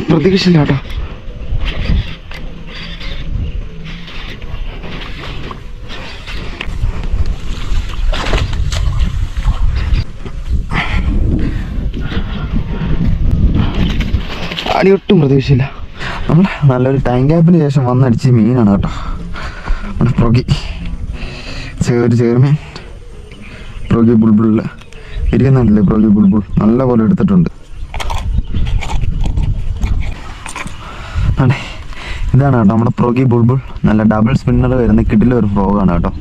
പ്രതീക്ഷയില്ല കേട്ടോ. അടി ഒട്ടും പ്രതീക്ഷയില്ല. നമ്മൾ നല്ലൊരു ടൈം ഗ്യാപ്പിന് ശേഷം വന്നടിച്ച മീനാണ് കേട്ടോ. നമ്മുടെ പ്രൊഗി ചേർമീൻ, പ്രൊഗി ബുൾബുളിൽ ഇരിക്കുന്നുണ്ടല്ലേ. പ്രൊഗി ബുൾബുൾ നല്ല പോലെ എടുത്തിട്ടുണ്ട്. അതെ, ഇതാണ് കേട്ടോ നമ്മുടെ പ്രൊഗി ബുൾബുൾ. നല്ല ഡബിൾ സ്പിന്നർ വരുന്ന കിടിലൊരു ഫ്രോഗാണ് കേട്ടോ.